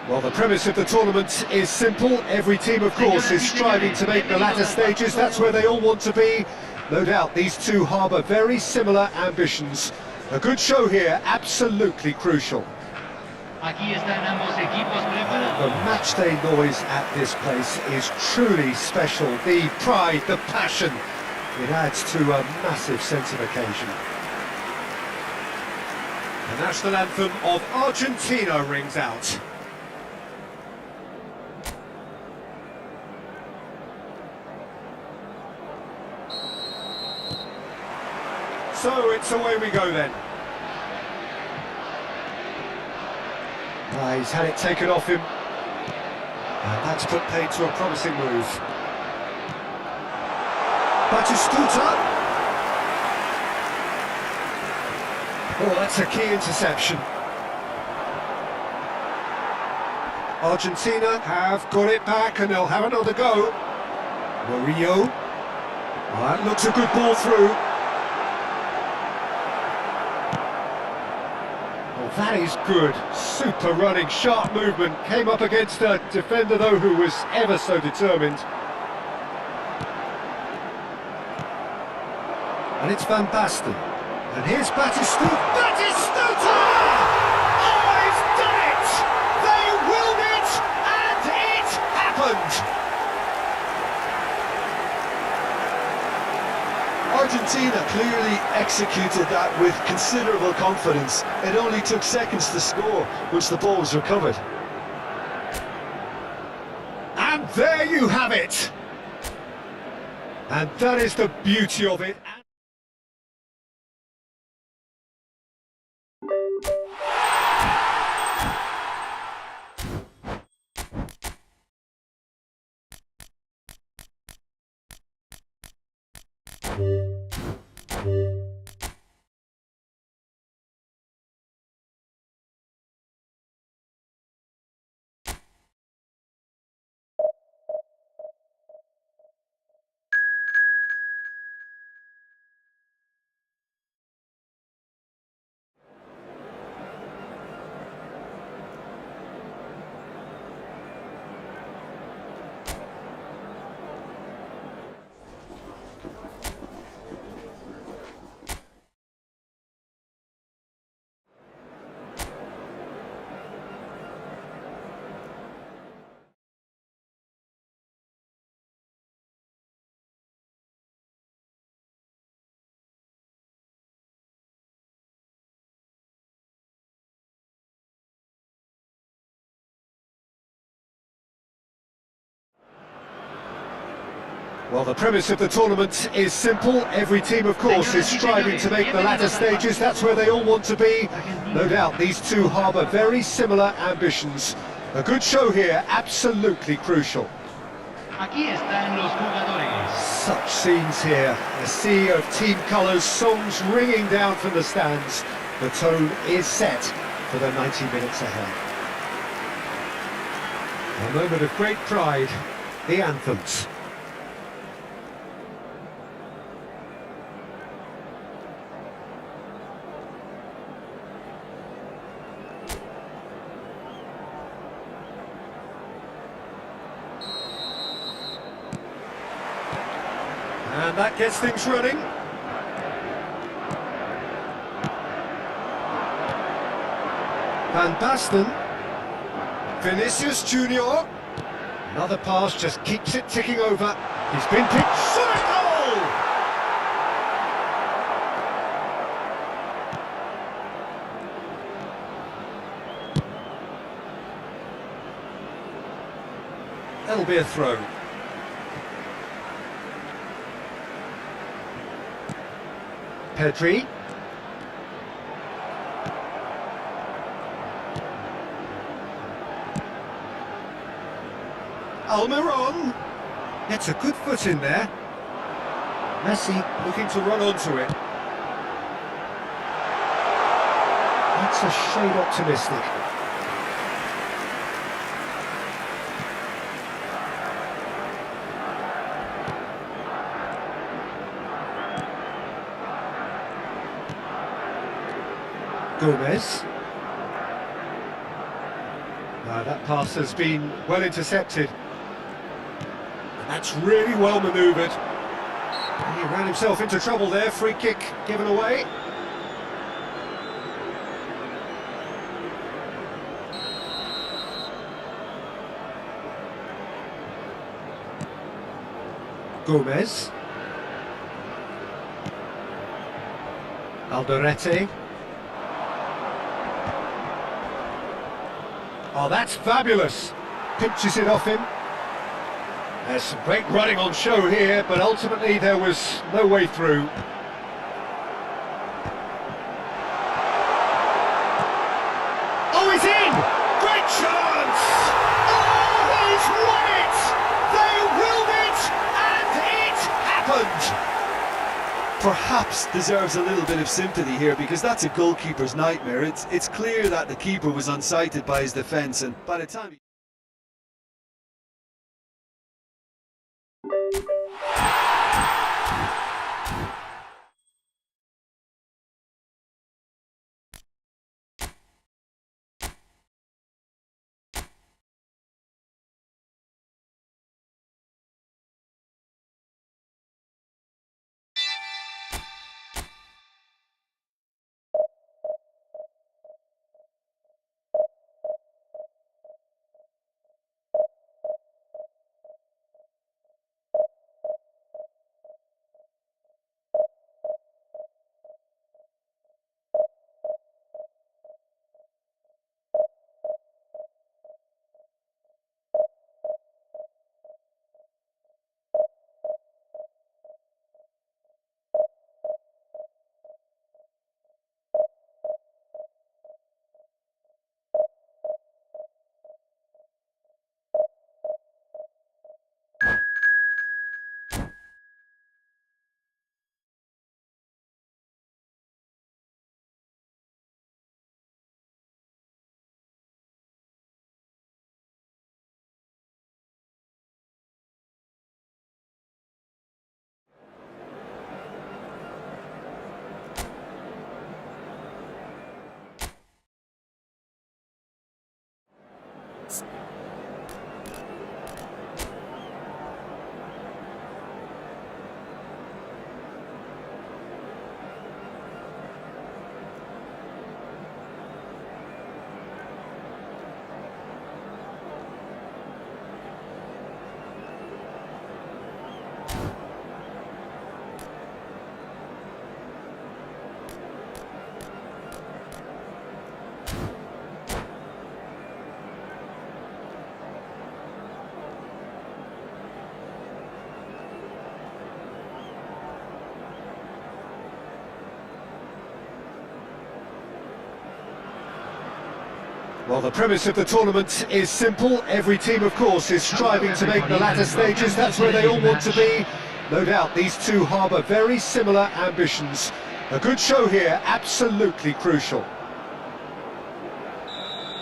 Well, the premise of the tournament is simple. Every team, of course, is striving to make the latter stages. That's where they all want to be. No doubt these two harbour very similar ambitions. A good show here, absolutely crucial. The matchday noise at this place is truly special. The pride, the passion, it adds to a massive sense of occasion. The national anthem of Argentina rings out. So it's away we go then. He's had it taken off him. And that's put paid to a promising move. Batistuta. Oh, that's a key interception. Argentina have got it back and they'll have another go. Murillo. Well, that looks a good ball through. That is good, super running, sharp movement, came up against a defender though who was ever so determined. And it's Van Basten, and here's Batistuta! Batistuta! Oh, he's done it! They willed it, and it happened! Argentina clearly executed that with considerable confidence. It only took seconds to score once the ball was recovered. And there you have it! And that is the beauty of it. Well, the premise of the tournament is simple. Every team, of course, is striving to make the latter stages. That's where they all want to be. No doubt these two harbour very similar ambitions. A good show here, absolutely crucial. Aquí están los jugadores. Such scenes here. A sea of team colours, songs ringing down from the stands. The tone is set for the 90 minutes ahead. A moment of great pride, the anthems. And that gets things running. Van Basten. Vinicius Junior. Another pass just keeps it ticking over. He's been picked. Shot goal! That'll be a throw. Pedri. Almiron. Gets a good foot in there. Messi looking to run onto it. That's a shade optimistic. Gomez. Now that pass has been well intercepted. And that's really well manoeuvred. He ran himself into trouble there, free kick given away. Gomez. Alderete. Oh, that's fabulous. Pinches it off him. There's some great running on show here, but ultimately there was no way through. Oh, he's in! Great chance! Oh, he's won it! They willed it, and it happened! Perhaps deserves a little bit of sympathy here, because that's a goalkeeper's nightmare. It's clear that the keeper was unsighted by his defence, and by the time Well, the premise of the tournament is simple. Every team, of course, is striving to make the latter stages. That's where they all want to be. No doubt these two harbour very similar ambitions. A good show here, absolutely crucial.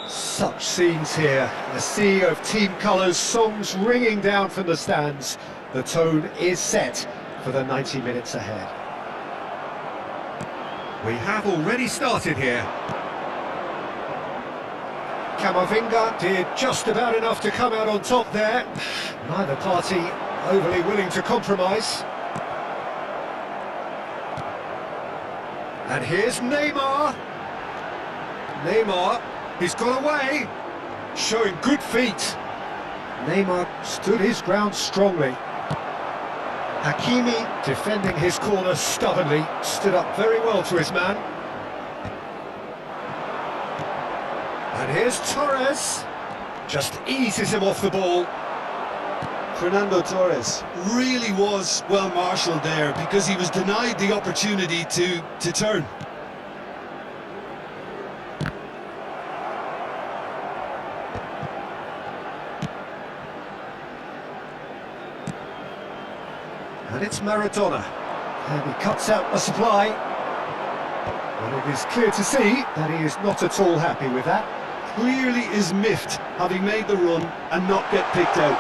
Such scenes here. A sea of team colours, songs ringing down from the stands. The tone is set for the 90 minutes ahead. We have already started here. Camavinga did just about enough to come out on top there. Neither party overly willing to compromise. And here's Neymar. Neymar, he's got away, showing good feet. Neymar stood his ground strongly. Hakimi, defending his corner stubbornly, stood up very well to his man. And here's Torres, just eases him off the ball. Fernando Torres really was well marshalled there because he was denied the opportunity to turn. And it's Maradona, and he cuts out the supply. And it is clear to see that he is not at all happy with that. Clearly is miffed having made the run and not get picked out.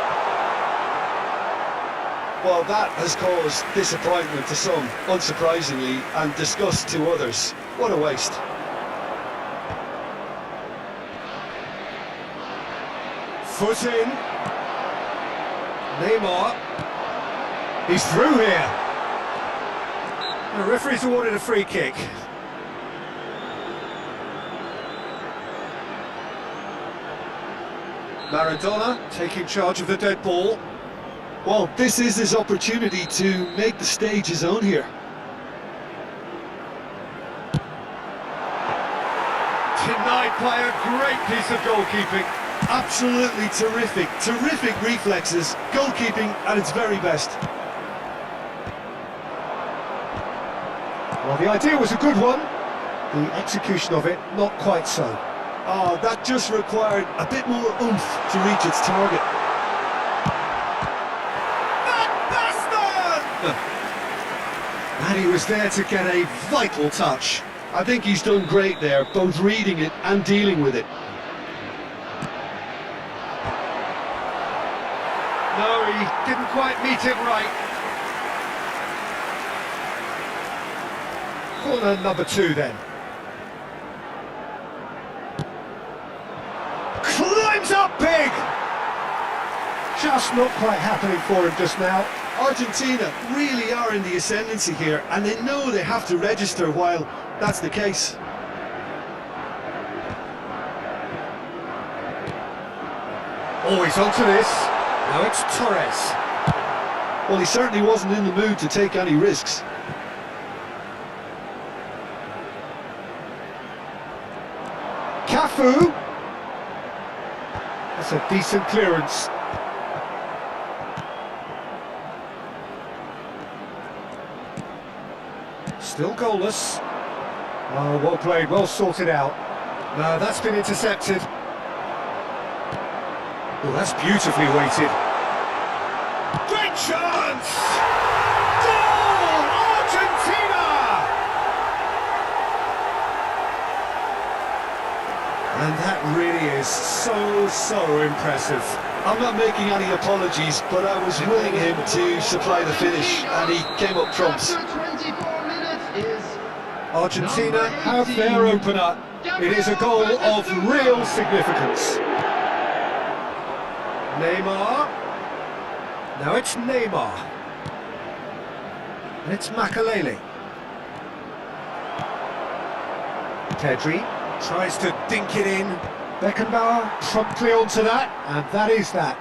Well, that has caused disappointment to some, unsurprisingly, and disgust to others. What a waste. Foot in. Neymar. He's through here. The referee's awarded a free kick. Maradona taking charge of the dead ball. Well, this is his opportunity to make the stage his own here. Denied by a great piece of goalkeeping. Absolutely terrific, terrific reflexes, goalkeeping at its very best. Well, the idea was a good one. The execution of it, not quite so. Oh, that just required a bit more oomph to reach its target. And he was there to get a vital touch. I think he's done great there, both reading it and dealing with it. No, he didn't quite meet it right. Corner number 2 then. Climbs up big! Just not quite happening for him just now. Argentina really are in the ascendancy here, and they know they have to register while that's the case. Always onto this. Now it's Torres. Well, he certainly wasn't in the mood to take any risks. Cafu. That's a decent clearance. Still goalless. Oh, well played, well sorted out. No, that's been intercepted. Oh, that's beautifully weighted. Great chance! Goal! Argentina! And that really is so impressive. I'm not making any apologies, but I was willing him to supply the finish, and he came up trumps. Argentina have their opener. It is a goal of real significance. Neymar. Now it's Neymar. And it's Makalele. Pedri tries to dink it in. Beckenbauer promptly onto that, and that is that.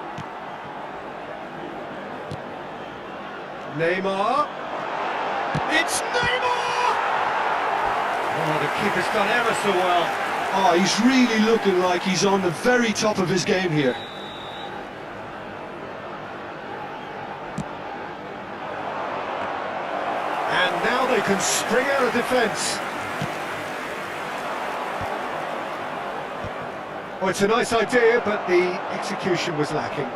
Neymar. It's Neymar! Oh, the keeper's done ever so well. Oh, he's really looking like he's on the very top of his game here. And now they can spring out of defence. Oh, it's a nice idea, but the execution was lacking.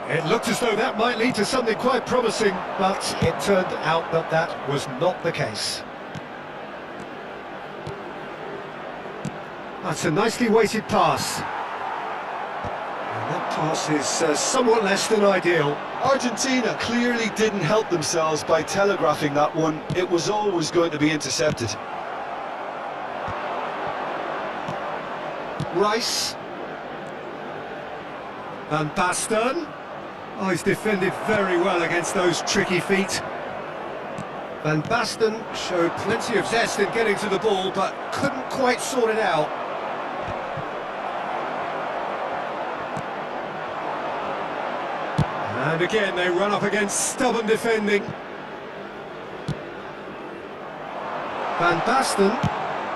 It looked as though that might lead to something quite promising, but it turned out that that was not the case. That's a nicely weighted pass. And that pass is somewhat less than ideal. Argentina clearly didn't help themselves by telegraphing that one. It was always going to be intercepted. Rice. Van Basten. Oh, he's defended very well against those tricky feet. Van Basten showed plenty of zest in getting to the ball, but couldn't quite sort it out. And again, they run up against stubborn defending. Van Basten.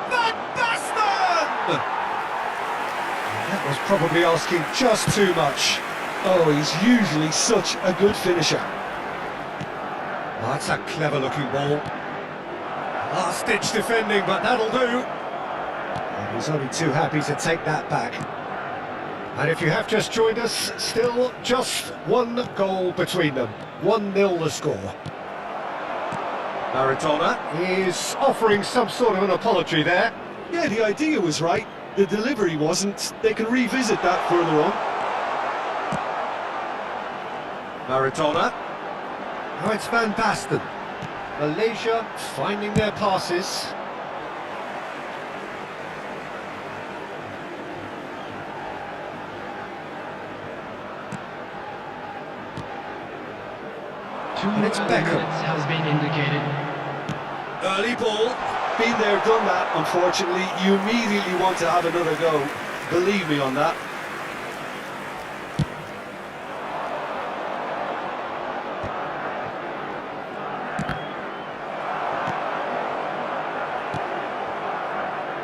Van Basten! That was probably asking just too much. Oh, he's usually such a good finisher. Oh, that's a clever-looking ball. Last-ditch defending, but that'll do. And he's only too happy to take that back. And if you have just joined us, still just one goal between them. 1-0 the score. Maradona is offering some sort of an apology there. Yeah, the idea was right. The delivery wasn't. They can revisit that further on. Maradona. Now it's Van Basten. Malaysia finding their passes. And it's Beckham. Has been indicated. Early ball. Been there, done that, unfortunately. You immediately want to have another go. Believe me on that.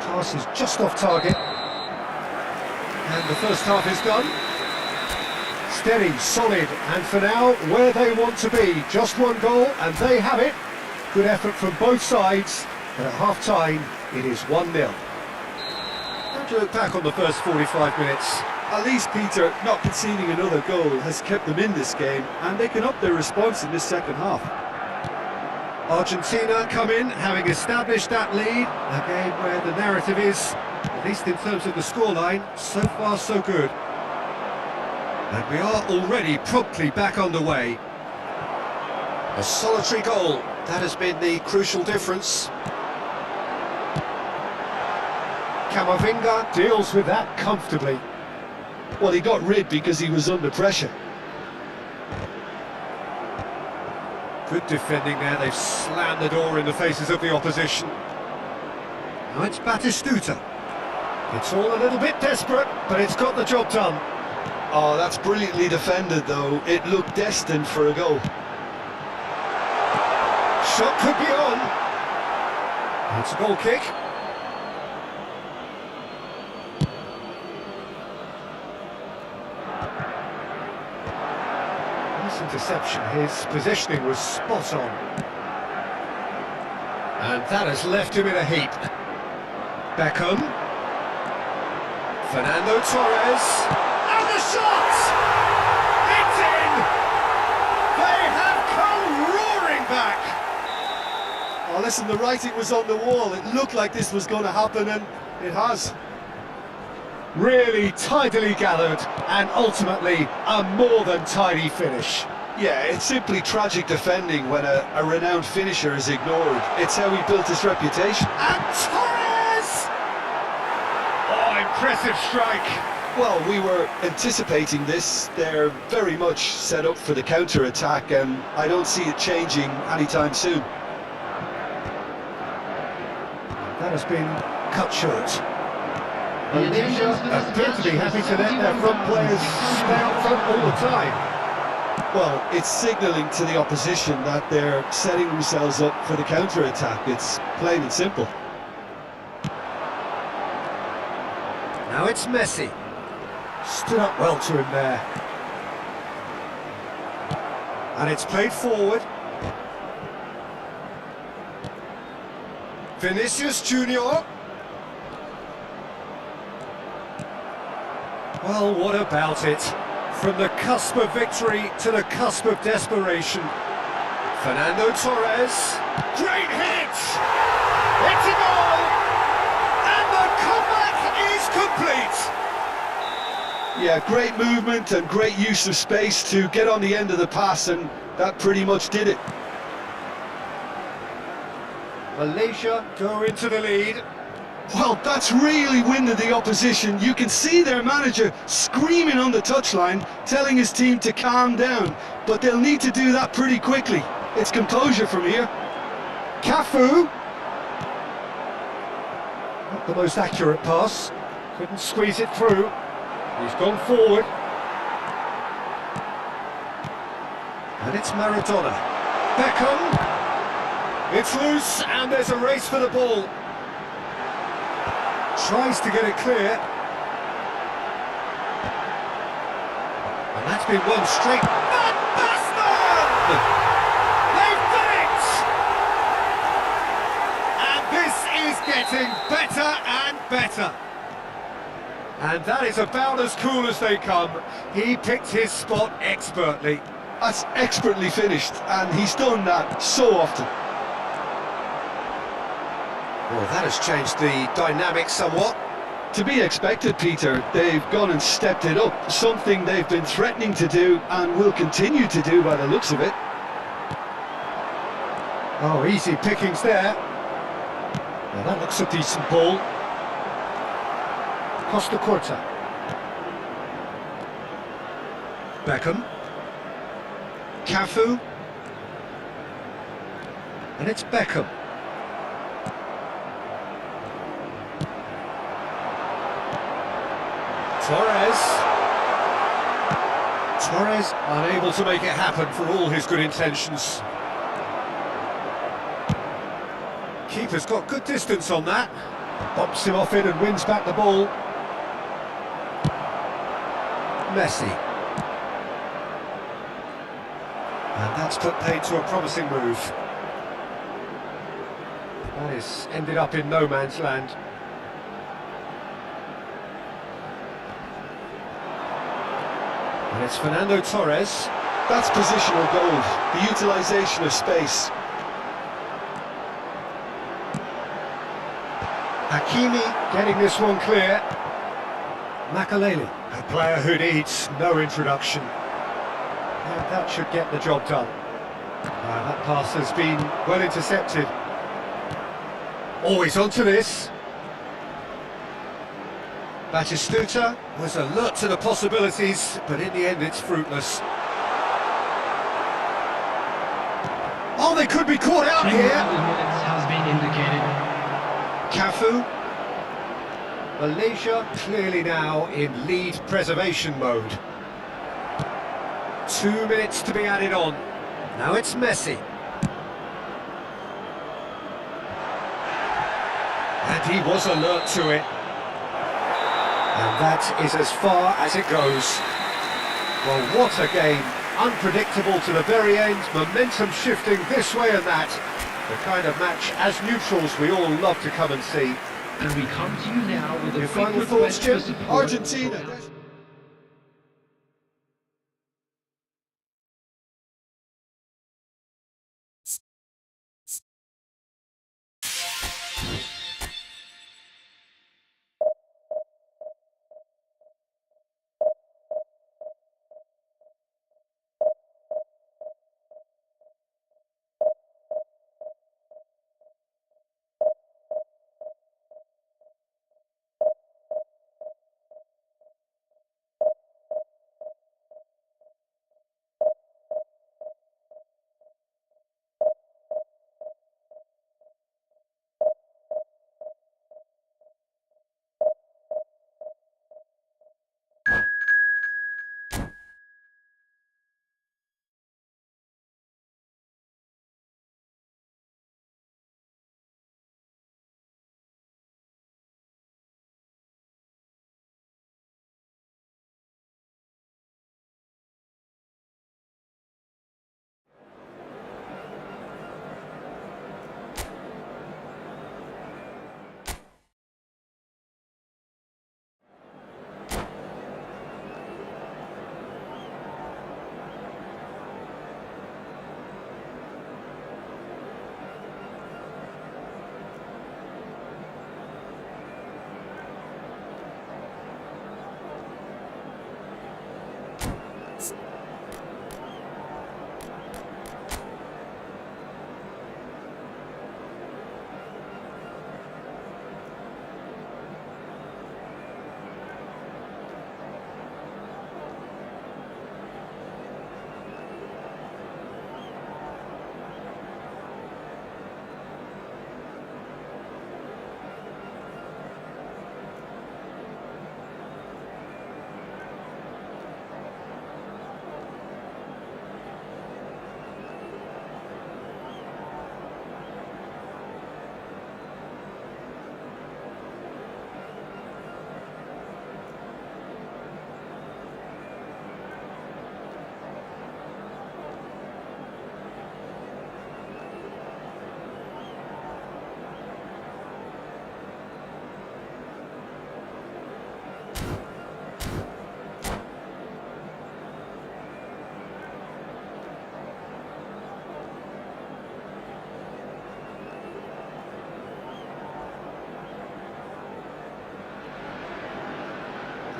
Pass is just off target. And the first half is done. Steady, solid, and for now, where they want to be. Just one goal, and they have it. Good effort from both sides, but at half-time, it is 1-0. How do you look back on the first 45 minutes? At least, Peter, not conceding another goal has kept them in this game, and they can up their response in this second half. Argentina come in, having established that lead. A game where the narrative is, at least in terms of the scoreline, so far so good. And we are already promptly back underway. A solitary goal, that has been the crucial difference. Camavinga deals with that comfortably. Well, he got rid because he was under pressure. Good defending there, they've slammed the door in the faces of the opposition. Now it's Batistuta. It's all a little bit desperate, but it's got the job done. Oh, that's brilliantly defended, though. It looked destined for a goal. Shot could be on. It's a goal kick. Nice interception. His positioning was spot on. And that has left him in a heap. Beckham. Fernando Torres. And the shot! It's in! They have come roaring back! Oh, listen, the writing was on the wall. It looked like this was going to happen, and it has. Really tidily gathered, and ultimately a more than tidy finish. Yeah, it's simply tragic defending when a renowned finisher is ignored. It's how he built his reputation. And Torres! Oh, impressive strike. Well, we were anticipating this. They're very much set up for the counter-attack, and I don't see it changing anytime soon. That has been cut short. Malaysia appear to be happy to let their front players stay up front all the time. Well, it's signalling to the opposition that they're setting themselves up for the counter-attack. It's plain and simple. Now it's Messi. Stood up well to him there. And it's played forward. Vinicius Junior. Well, what about it? From the cusp of victory to the cusp of desperation. Fernando Torres. Great hit! It's a goal! And the comeback is complete! Yeah, great movement and great use of space to get on the end of the pass, and that pretty much did it. Malaysia go into the lead. Well, that's really winded the opposition. You can see their manager screaming on the touchline, telling his team to calm down, but they'll need to do that pretty quickly. It's composure from here. Cafu. Not the most accurate pass. Couldn't squeeze it through. He's gone forward. And it's Maradona. Beckham. It's loose, and there's a race for the ball. Tries to get it clear. And that's been one straight. Van Basten! They've done it! And this is getting better and better. And that is about as cool as they come. He picked his spot expertly. That's expertly finished, and he's done that so often. Well, that has changed the dynamic somewhat. To be expected, Peter. They've gone and stepped it up, something they've been threatening to do and will continue to do by the looks of it. Oh, easy pickings there. Well, that looks a decent ball. Costa Curta. Beckham. Cafu. And it's Beckham. Torres unable to make it happen for all his good intentions. Keeper's got good distance on that. Bumps him off it and wins back the ball. Messi. And that's put paid to a promising move. That is ended up in no man's land. And it's Fernando Torres. That's positional gold, the utilisation of space. Hakimi getting this one clear. Makaleli, a player who needs no introduction. And that should get the job done. That pass has been well intercepted. Always onto this. Batistuta was alert to the possibilities, but in the end it's fruitless. Oh, they could be caught out 3 here. minutes has been indicated. Cafu. Malaysia clearly now in lead preservation mode. 2 minutes to be added on. Now it's Messi. And he was alert to it. And that is as far as it goes. Well, what a game. Unpredictable to the very end, momentum shifting this way and that. The kind of match, as neutrals, we all love to come and see. And we come to you now with a Your quick final request thoughts, Jim? for support. Argentina.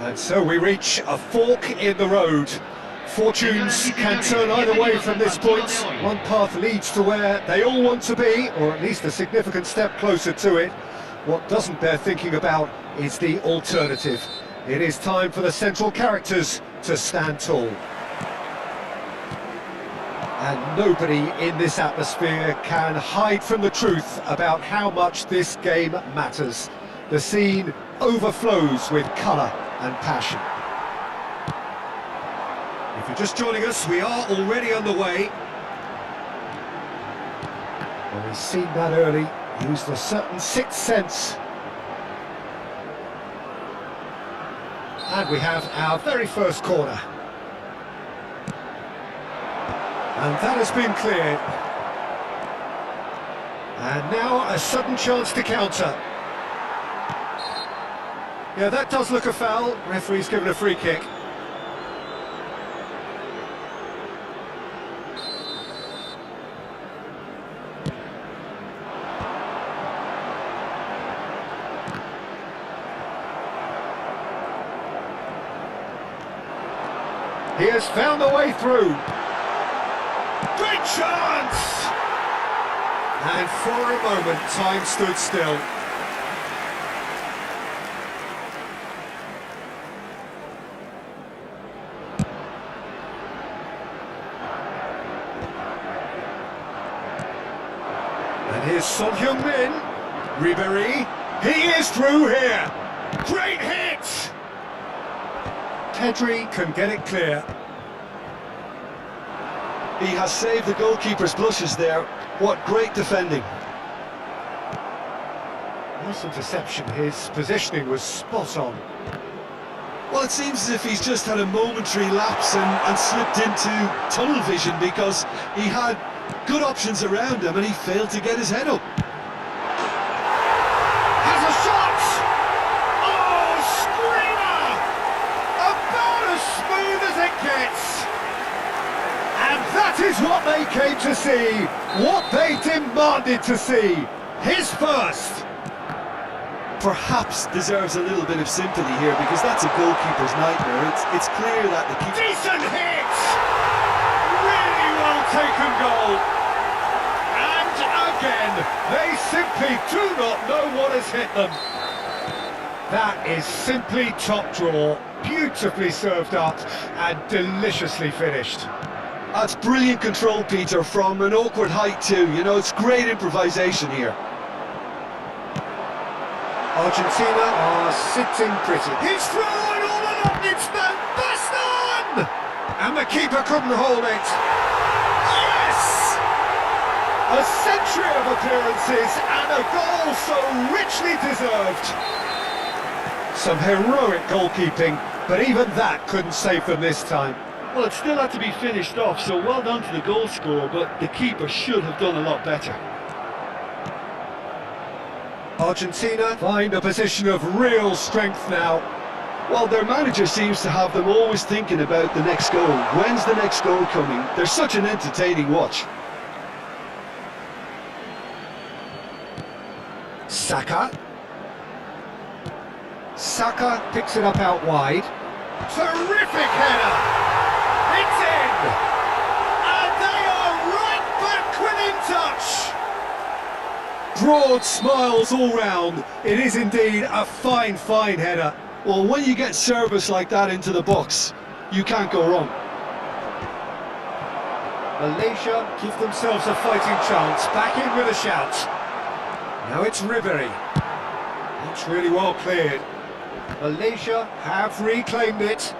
And so we reach a fork in the road. Fortunes can turn either way from this point. One path leads to where they all want to be, or at least a significant step closer to it. What doesn't bear thinking about is the alternative. It is time for the central characters to stand tall. And nobody in this atmosphere can hide from the truth about how much this game matters. The scene overflows with colour and passion. If you're just joining us, we are already underway. Well, we've seen that early, used a certain sixth sense. And we have our very first corner. And that has been cleared. And now a sudden chance to counter. Yeah, that does look a foul. Referee's given a free kick. He has found a way through. Great chance! And for a moment, time stood still. And here's Son Heung-min. Ribéry. He is through here. Great hit! Pedri can get it clear. He has saved the goalkeeper's blushes there. What great defending. Nice interception. His positioning was spot on. Well, it seems as if he's just had a momentary lapse and slipped into tunnel vision, because he had good options around him and he failed to get his head up. Has a shot! Oh, screamer! About as smooth as it gets. And that is what they came to see, what they demanded to see. His first. Perhaps deserves a little bit of sympathy here, because that's a goalkeeper's nightmare. It's clear that the keeper... Decent hit! Really well taken goal. And again, they simply do not know what has hit them. That is simply top draw, beautifully served up and deliciously finished. That's brilliant control, Peter, from an awkward height too. You know, it's great improvisation here. Argentina are sitting pretty. He's thrown all along, it's Van Basten! And the keeper couldn't hold it. Yes! A century of appearances and a goal so richly deserved. Some heroic goalkeeping, but even that couldn't save them this time. Well, it still had to be finished off, so well done to the goal scorer, but the keeper should have done a lot better. Argentina find a position of real strength now. Well, their manager seems to have them always thinking about the next goal. When's the next goal coming? They're such an entertaining watch. Saka. Saka picks it up out wide. Terrific header! It's in! And they are right back within touch! Broad smiles all round. It is indeed a fine, fine header. Well, when you get service like that into the box, you can't go wrong. Malaysia give themselves a fighting chance. Back in with a shout. Now it's Ribéry. It's really well cleared. Malaysia have reclaimed it.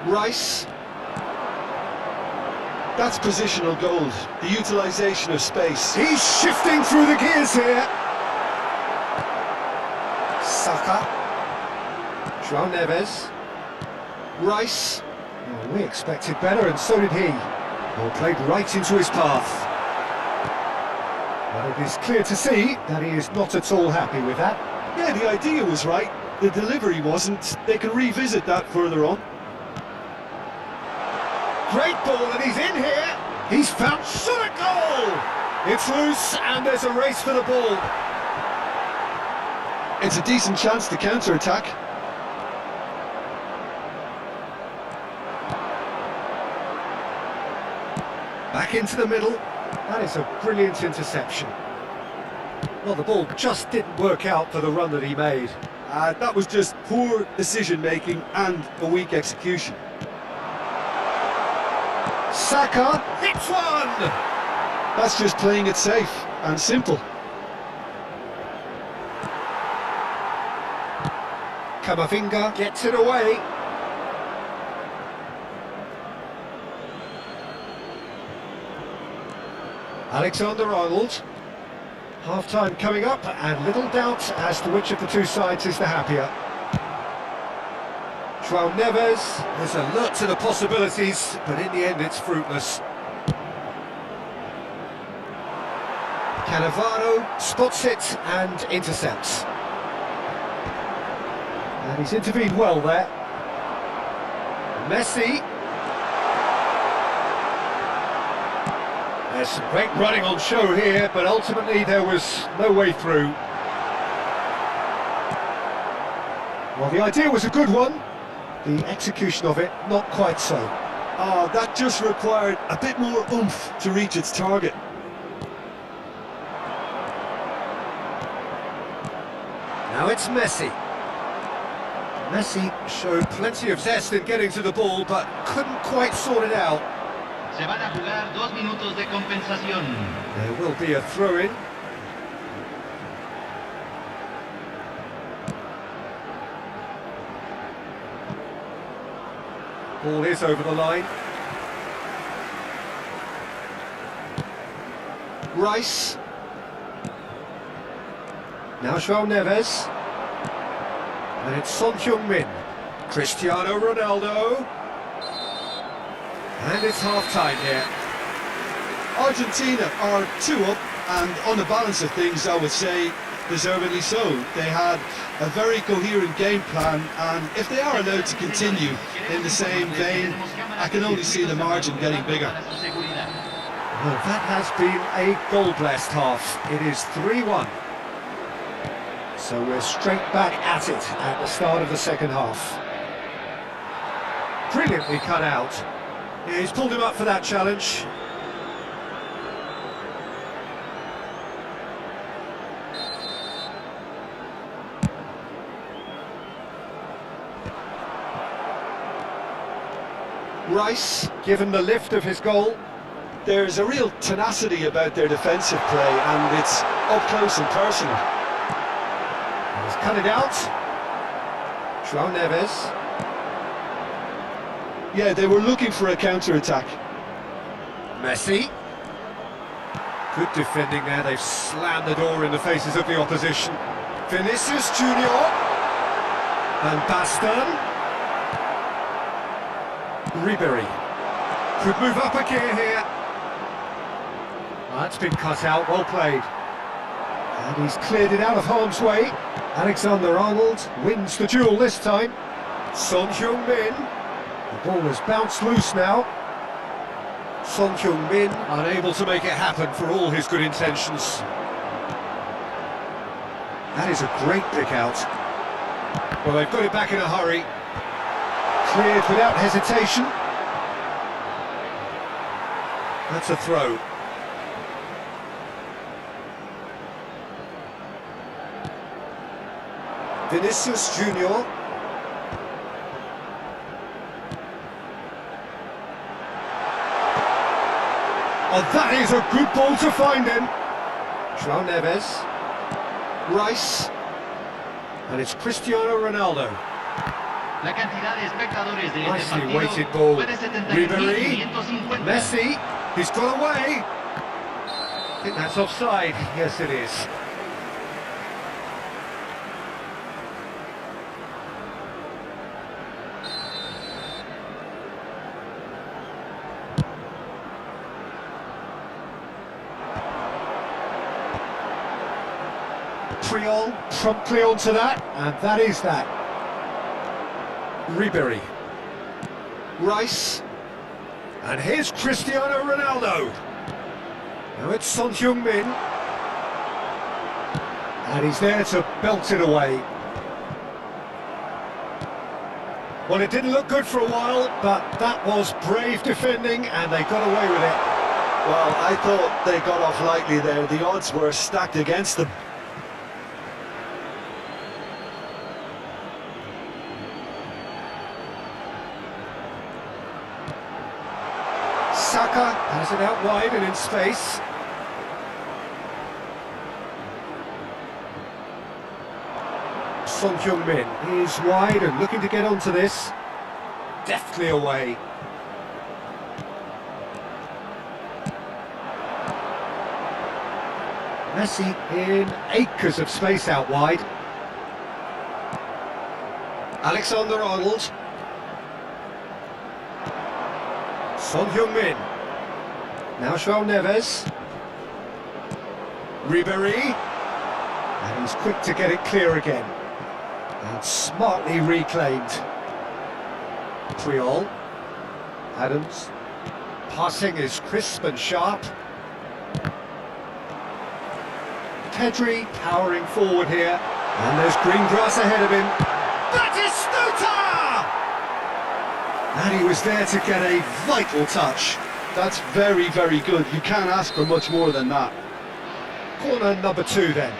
Rice. That's positional gold, the utilisation of space. He's shifting through the gears here. Saka. João Neves. Rice. Oh, we expected better, and so did he. Ball played right into his path. Well, it is clear to see that he is not at all happy with that. Yeah, the idea was right. The delivery wasn't. They can revisit that further on. Great ball, and he's in here. He's found shot at goal. It's loose, and there's a race for the ball. It's a decent chance to counter-attack. Back into the middle. That is a brilliant interception. Well, the ball just didn't work out for the run that he made. That was just poor decision-making and a weak execution. Saka hits one! That's just playing it safe and simple. Camavinga gets it away. Alexander-Arnold. Half-time coming up, and little doubt as to which of the two sides is the happier. João Neves is alert to the possibilities, but in the end it's fruitless. Cannavaro spots it and intercepts. And he's intervened well there. Messi. There's some great running on show here, but ultimately there was no way through. Well, the idea was a good one. The execution of it, not quite so. Oh, that just required a bit more oomph to reach its target. Now it's Messi. Messi showed plenty of zest in getting to the ball, but couldn't quite sort it out. Se van a jugar 2 minutos de compensación. There will be a throw-in. Ball is over the line. Rice. Now João Neves. And it's Son Heung-min. Cristiano Ronaldo. And it's half-time here. Argentina are 2 up, and on the balance of things, I would say, deservedly so. They had a very coherent game plan, and if they are allowed to continue in the same vein, I can only see the margin getting bigger. Well, that has been a goal-blessed half. It is 3-1. So we're straight back at it at the start of the second half. Brilliantly cut out. Yeah, he's pulled him up for that challenge. Rice, given the lift of his goal. There's a real tenacity about their defensive play, and it's up close and personal. He's cut it out. João Neves. Yeah, they were looking for a counter-attack. Messi. Good defending there, they've slammed the door in the faces of the opposition. Vinicius Junior. Van Basten. Ribery. Could move up a gear here. That's been cut out, well played. And he's cleared it out of harm's way. Alexander-Arnold wins the duel this time. Son Heung-min. The ball has bounced loose now. Son Heung-min unable to make it happen for all his good intentions. That is a great pick out. Well, they've got it back in a hurry. Cleared without hesitation. That's a throw. Vinicius Junior. Oh, that is a good ball to find him. João Neves. Rice. And it's Cristiano Ronaldo. La cantidad de espectadores de este Nicely partido weighted ball. fue de Ribery. 70.550. Messi. He's got away. I think that's offside. Yes, it is. Triol promptly onto that, and that is that. Ribery. Rice. And here's Cristiano Ronaldo. Now it's Son Heung-min. And he's there to belt it away. Well, it didn't look good for a while, but that was brave defending, and they got away with it. Well, I thought they got off lightly there. The odds were stacked against them. Saka has it out wide and in space. Son Heung-min is wide and looking to get onto this. Deftly away. Messi in acres of space out wide. Alexander-Arnold. Son Heung-min. Now João Neves. Ribéry. And he's quick to get it clear again. And smartly reclaimed. Puyol. Adams. Passing is crisp and sharp. Pedri powering forward here. And there's green grass ahead of him. Batistuta! And he was there to get a vital touch. That's very, very good. You can't ask for much more than that. Corner number 2 then.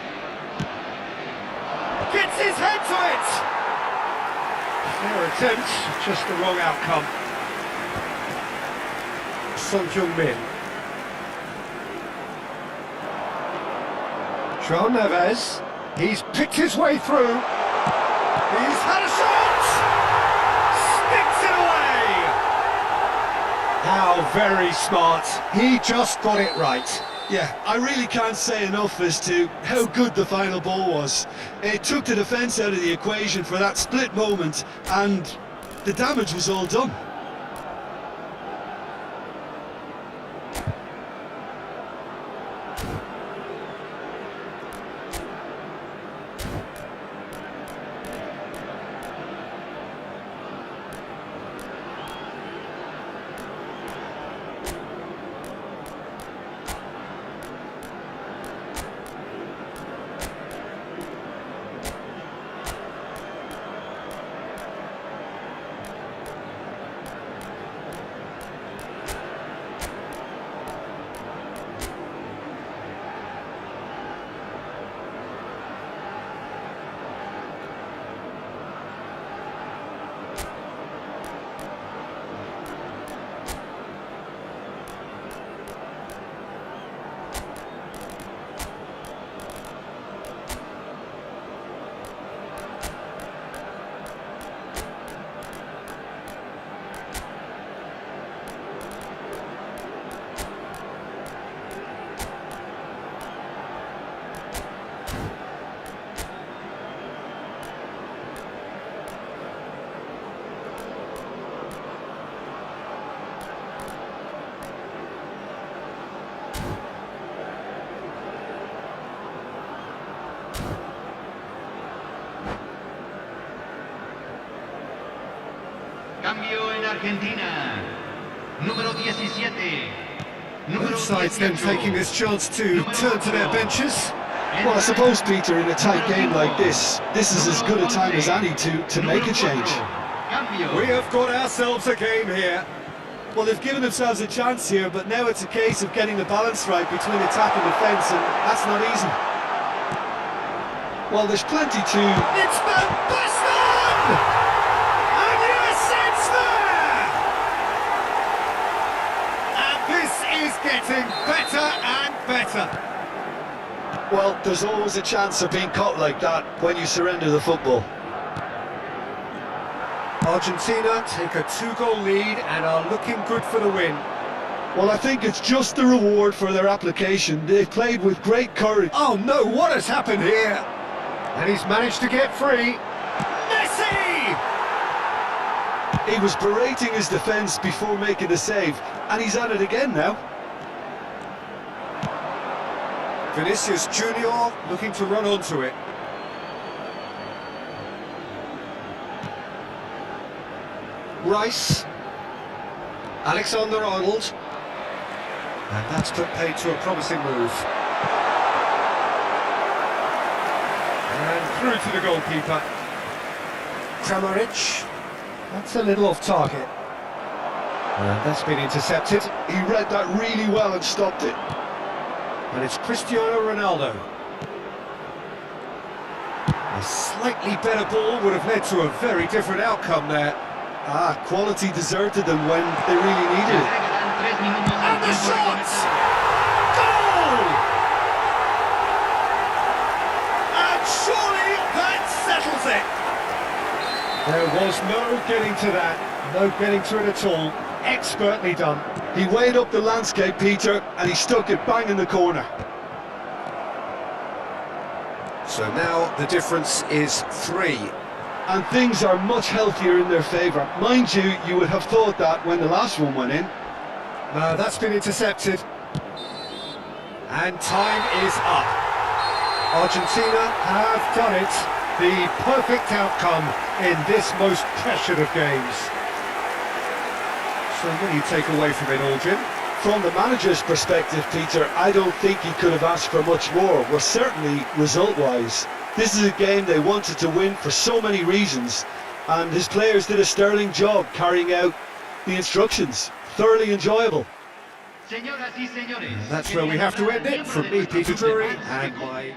Gets his head to it! Fair attempt, just the wrong outcome. Son Heung-min. João Neves. He's picked his way through. He's had a shot! Sticks it away! How very smart. He just got it right. Yeah, I really can't say enough as to how good the final ball was. It took the defence out of the equation for that split moment, and the damage was all done. Cambio en Argentina. Número 17. Both sides then taking this chance to turn to their benches. Well, I suppose, Peter, in a tight game like this is as good a time as any to make a change. We have got ourselves a game here. Well, they've given themselves a chance here, but now it's a case of getting the balance right between attack and defence, and that's not easy. Well, there's plenty to... It's Van Basten! And yes, it's there! And this is getting better and better. Well, there's always a chance of being caught like that when you surrender the football. Argentina take a 2-goal lead and are looking good for the win. Well, I think it's just the reward for their application. They've played with great courage. Oh no, what has happened here? And he's managed to get free. Messi! He was berating his defence before making the save, and he's at it again now. Vinicius Junior looking to run onto it. Rice. Alexander-Arnold. And that's put paid to a promising move. And through to the goalkeeper. Kramaric. That's a little off target. That's been intercepted, He read that really well and stopped it. and it's Cristiano Ronaldo. A slightly better ball would have led to a very different outcome there. Ah, quality deserted them when they really needed it. Agregan 3 minutos al And the tiempo shot! reglamentario. Goal! And surely that settles it. There was no getting to that, no getting to it at all. Expertly done. He weighed up the landscape, Peter, and he stuck it bang in the corner. So now the difference is 3. And things are much healthier in their favour. Mind you, you would have thought that when the last one went in. That's been intercepted. And time is up. Argentina have done it. The perfect outcome in this most pressured of games. So what do you take away from it all, Jim? From the manager's perspective, Peter, I don't think he could have asked for much more. Well, certainly result-wise. This is a game they wanted to win for so many reasons, and his players did a sterling job carrying out the instructions. Thoroughly enjoyable. Señoras y señores, That's where we have to end it. From me, Peter Drury, and my...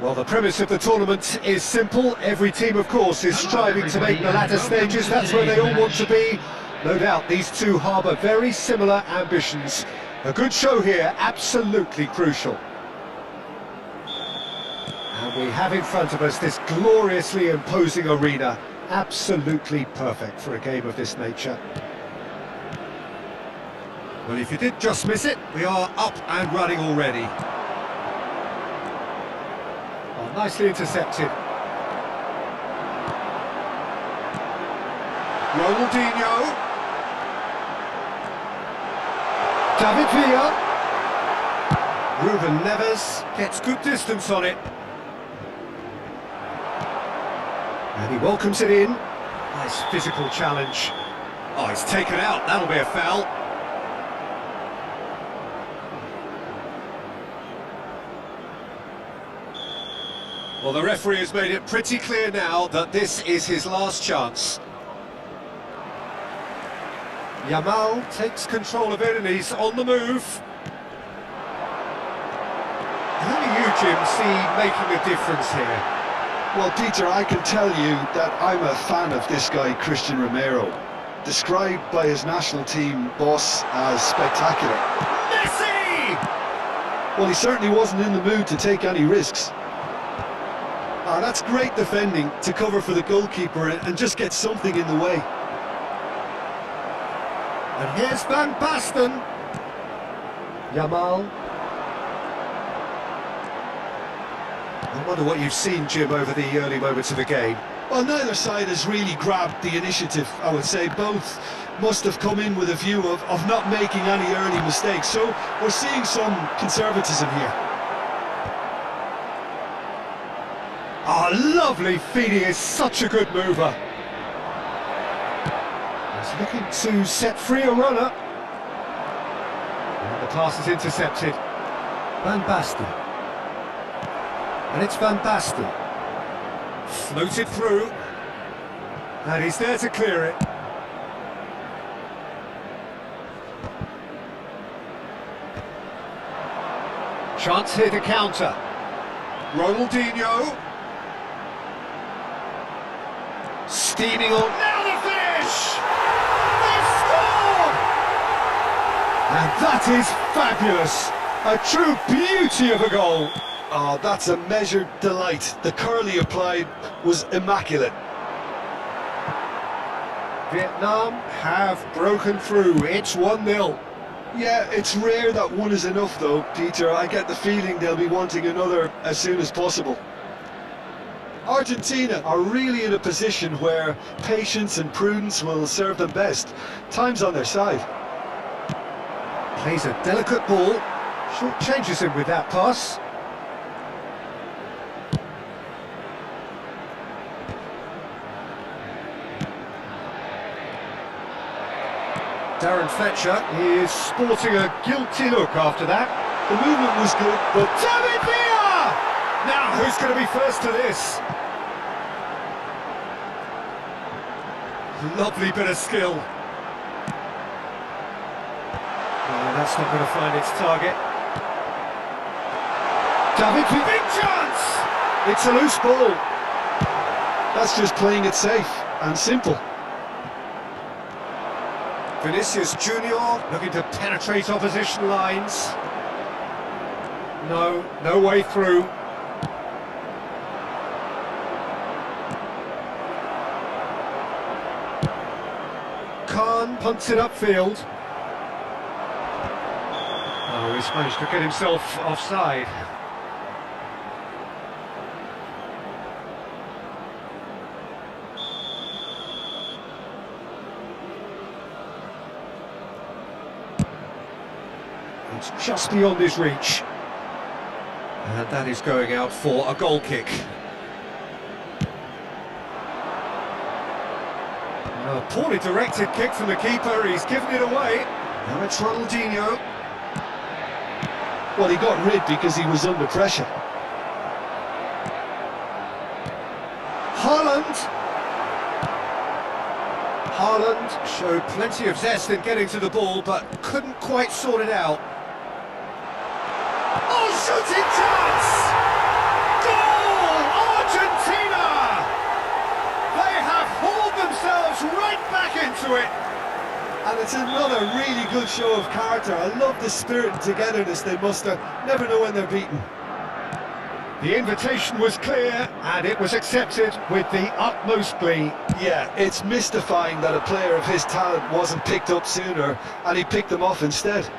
Well, the premise of the tournament is simple. Every team, of course, is striving to make the latter stages. That's where they all want to be. No doubt these two harbour very similar ambitions. A good show here, absolutely crucial. And we have in front of us this gloriously imposing arena. Absolutely perfect for a game of this nature. Well, if you did just miss it, we are up and running already. Oh, nicely intercepted. Ronaldinho. David Villa. Ruben Neves gets good distance on it. And he welcomes it in. Nice physical challenge. Oh, he's taken out. That'll be a foul. Well, the referee has made it pretty clear now that this is his last chance. Yamal takes control of it and he's on the move. Who do you, Jim, see making a difference here? Well, Peter, I can tell you that I'm a fan of this guy, Christian Romero. Described by his national team boss as spectacular. Messi! Well, he certainly wasn't in the mood to take any risks. Ah, that's great defending to cover for the goalkeeper and just get something in the way. And here's Van Basten. Yamal. I wonder what you've seen, Jim, over the early moments of the game. Well, neither side has really grabbed the initiative, I would say. Both must have come in with a view of not making any early mistakes. So we're seeing some conservatism here. Ah, lovely feed, he is such a good mover. He's looking to set free a runner. And the pass is intercepted. Van Basten. And it's Van Basten. Floated through. And he's there to clear it. Chance here to counter. Ronaldinho. Steaming on. Now the finish! They've scored! And that is fabulous. A true beauty of a goal. Oh, that's a measured delight. The curl he applied was immaculate. Vietnam have broken through. It's 1-0. Yeah, it's rare that one is enough though, Peter. I get the feeling they'll be wanting another as soon as possible. Argentina are really in a position where patience and prudence will serve them best. Time's on their side. Plays a delicate ball. Short changes him with that pass. Darren Fletcher is sporting a guilty look after that. The movement was good, but David Villa! Now, who's going to be first to this? Lovely bit of skill. No, that's not going to find its target. David Villa, big chance! It's a loose ball. that's just playing it safe and simple. Vinicius Junior looking to penetrate opposition lines. No way through. Khan punts it upfield. Oh, he's managed to get himself offside. It's just beyond his reach. And that is going out for a goal kick. A poorly directed kick from the keeper, he's given it away. Now it's Ronaldinho. Well, he got rid because he was under pressure. Haaland showed plenty of zest in getting to the ball, but couldn't quite sort it out. Oh, shooting chance! Goal! into it. And it's another really good show of character. I love the spirit and togetherness they muster. Never know when they're beaten. The invitation was clear, and it was accepted with the utmost glee. Yeah, it's mystifying that a player of his talent wasn't picked up sooner, and he picked them off instead.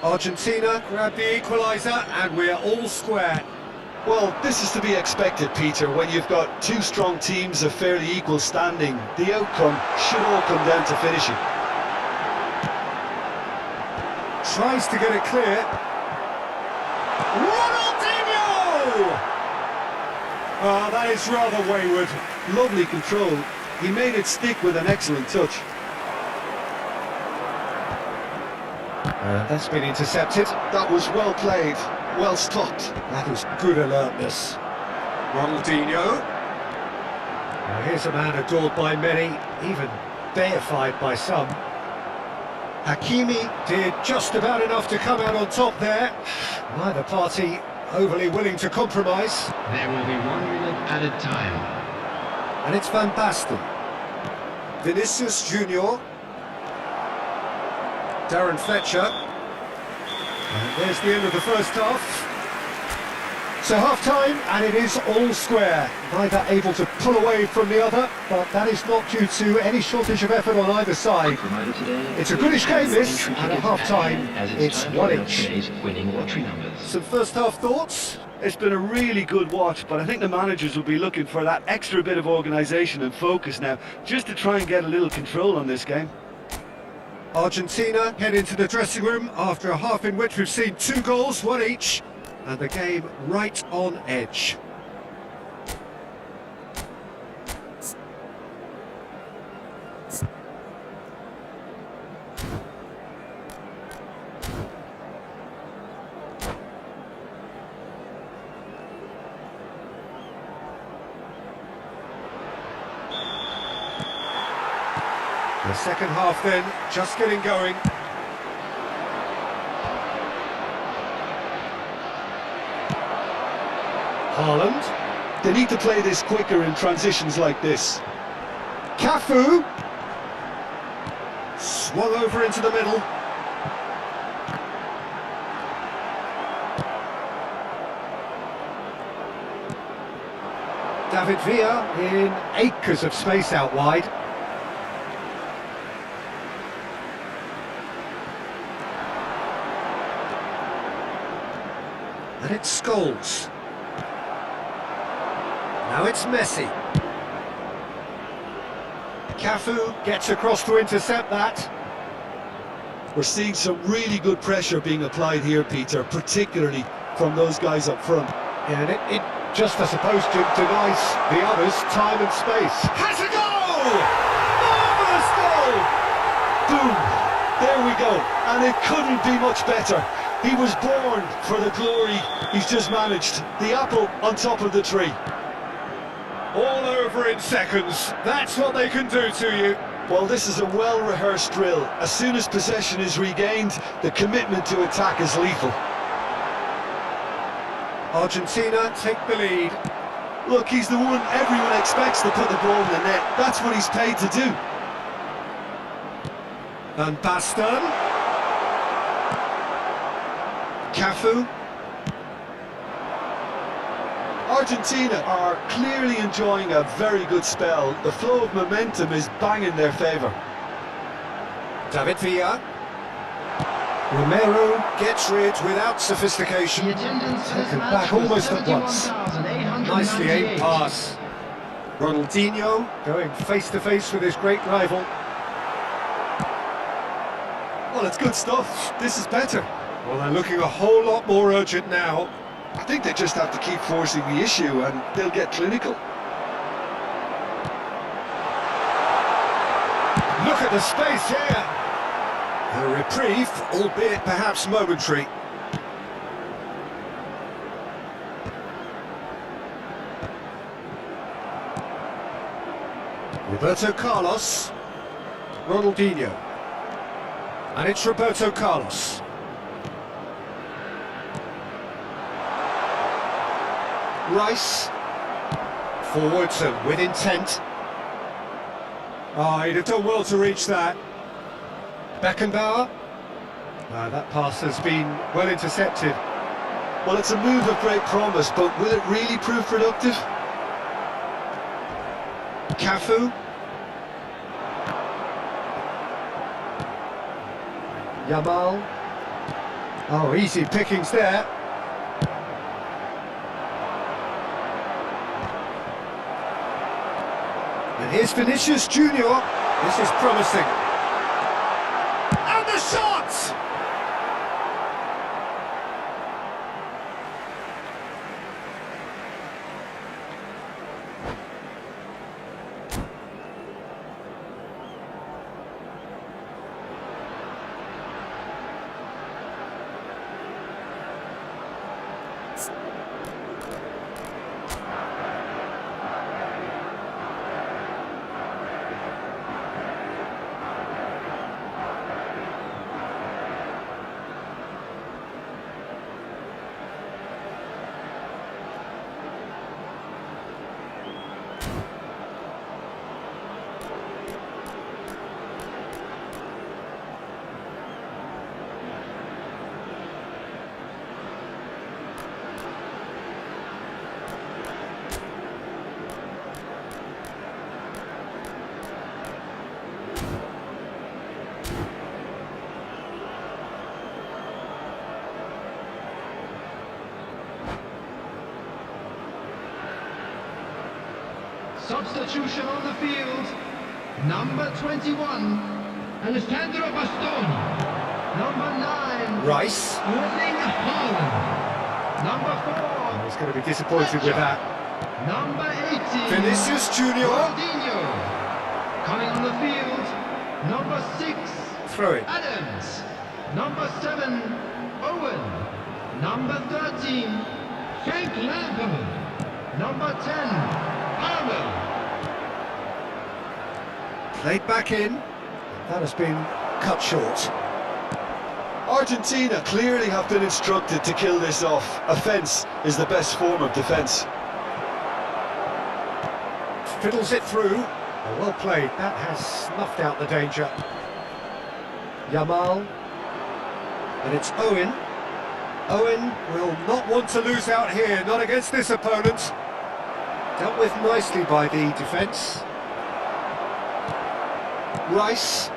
Argentina grabbed the equaliser, and we're all square. Well, this is to be expected, Peter, when you've got two strong teams of fairly equal standing. The outcome should all come down to finishing. Tries to get it clear. Ronaldinho! Ah, that is rather wayward. Lovely control. He made it stick with an excellent touch. That's been intercepted. That was well played, well stopped. That was good alertness. Ronaldinho. Now here's a man adored by many, even deified by some. Hakimi did just about enough to come out on top there. Neither party overly willing to compromise. There will be 1 minute added time. And it's Van Basten. Vinicius Junior. Darren Fletcher. And there's the end of the first half. So half-time, and it is all square. Neither able to pull away from the other, but that is not due to any shortage of effort on either side. It's a goodish game, this, and at half-time, it's one each. Some first-half thoughts? It's been a really good watch, but I think the managers will be looking for that extra bit of organisation and focus now, just to try and get a little control on this game. Argentina head into the dressing room after a half in which we've seen 2 goals, 1 each, and the game right on edge. The second half then, just getting going. Haaland. They need to play this quicker in transitions like this. Cafu. Swung over into the middle. David Villa in acres of space out wide. And it's Scholes. Now it's Messi. Cafu gets across to intercept that. We're seeing some really good pressure being applied here, Peter, particularly from those guys up front. Yeah, and it just, I suppose, denies the others time and space. Has a goal! Marvellous goal! Boom! There we go. And it couldn't be much better. He was born for the glory he's just managed. The apple on top of the tree. All over in seconds. That's what they can do to you. Well, this is a well-rehearsed drill. As soon as possession is regained, the commitment to attack is lethal. Argentina take the lead. Look, he's the one everyone expects to put the ball in the net. That's what he's paid to do. Van Basten. Cafu. Argentina are clearly enjoying a very good spell. The flow of momentum is bang in their favour. David Villa. Romero gets rid without sophistication. Taken back almost at once. Nicely aimed pass. Ronaldinho going face to face with his great rival. Well, it's good stuff. This is better. Well, they're looking a whole lot more urgent now. I think they just have to keep forcing the issue and they'll get clinical. Look at the space here. A reprieve, albeit perhaps momentary. Roberto Carlos. Ronaldinho. And it's Roberto Carlos. Rice. Forwards and with intent. Oh, he'd have done well to reach that. Beckenbauer. That pass has been well intercepted. Well, it's a move of great promise, but will it really prove productive? Cafu. Yamal. Oh, easy pickings there. And here's Vinicius Junior. This is promising. And the shot! Substitution on the field. Number 21, Alessandro Bastoni. Number 9, Rice. Erling Haaland. Number 4, He's going to be disappointed with that. number 18, Vinicius Junior. Ronaldinho. Coming on the field, number 6, Throw it. Adams. Number 7, Owen. Number 13, Frank Lampard. Number 10, Arnold. Played back in. That has been cut short. Argentina clearly have been instructed to kill this off. Offence is the best form of defence. Fiddles it through. Oh, well played. That has snuffed out the danger. Yamal. And it's Owen. Owen will not want to lose out here, not against this opponent. Dealt with nicely by the defence. Rice.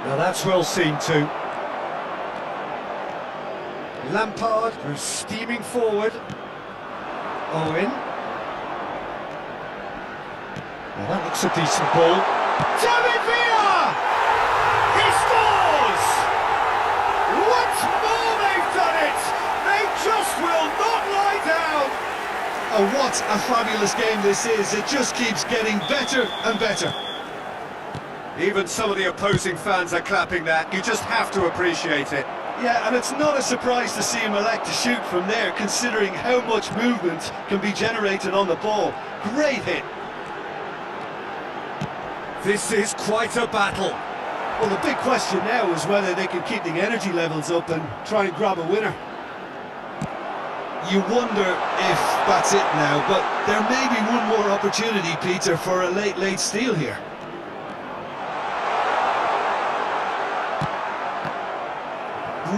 Now that's well seen too. Lampard, who's steaming forward. Owen. Now that looks a decent ball. David Villa! He scores! Once more they've done it! They just will not lie down! Oh, what a fabulous game this is. It just keeps getting better and better. Even some of the opposing fans are clapping that. You just have to appreciate it. Yeah, and it's not a surprise to see him elect to shoot from there, considering how much movement can be generated on the ball. Great hit. This is quite a battle. Well, the big question now is whether they can keep the energy levels up and try and grab a winner. You wonder if that's it now, but there may be one more opportunity, Peter, for a late steal here.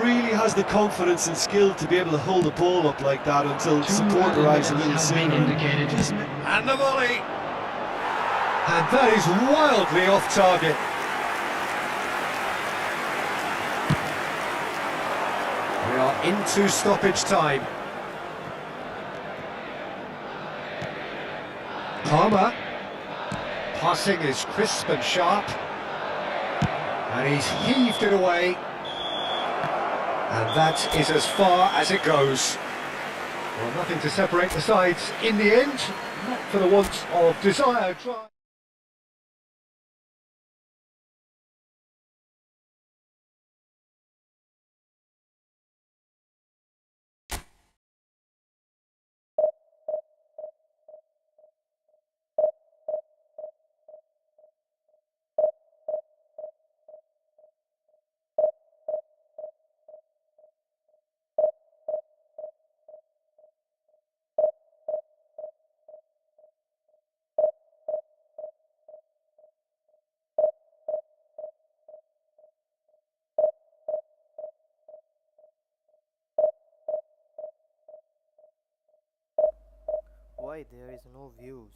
Really has the confidence and skill to be able to hold the ball up like that until support arrives a little sooner. And the volley! And that is wildly off target. We are into stoppage time. Palmer. Passing is crisp and sharp. And he's heaved it away. And that is as far as it goes. Well, nothing to separate the sides in the end, not for the want of desire. why there is no views.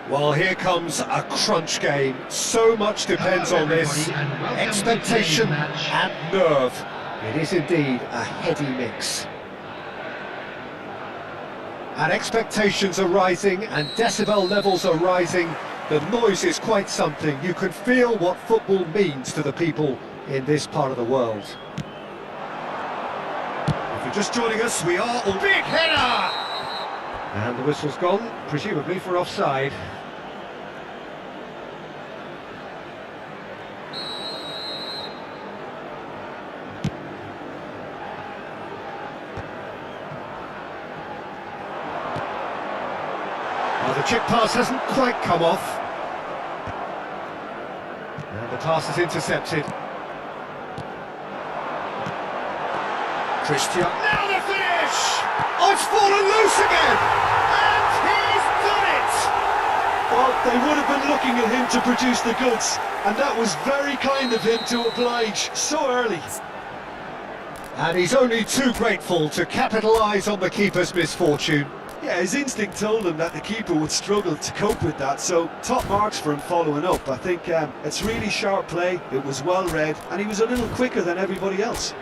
Well, here comes a crunch game. So much depends on this. Expectation and nerve. It is indeed a heady mix. And expectations are rising and decibel levels are rising. The noise is quite something. You can feel what football means to the people in this part of the world. If you're just joining us, we are all... Big header! And the whistle's gone, presumably for offside. Well, the chip pass hasn't quite come off. And the pass is intercepted. Christian. Now the finish! Oh, it's fallen loose again! And he's done it! Well, they would have been looking at him to produce the goods, and that was very kind of him to oblige so early. And he's only too grateful to capitalise on the keeper's misfortune. Yeah, his instinct told him that the keeper would struggle to cope with that, so top marks for him following up. I think it's really sharp play, it was well read, and he was a little quicker than everybody else.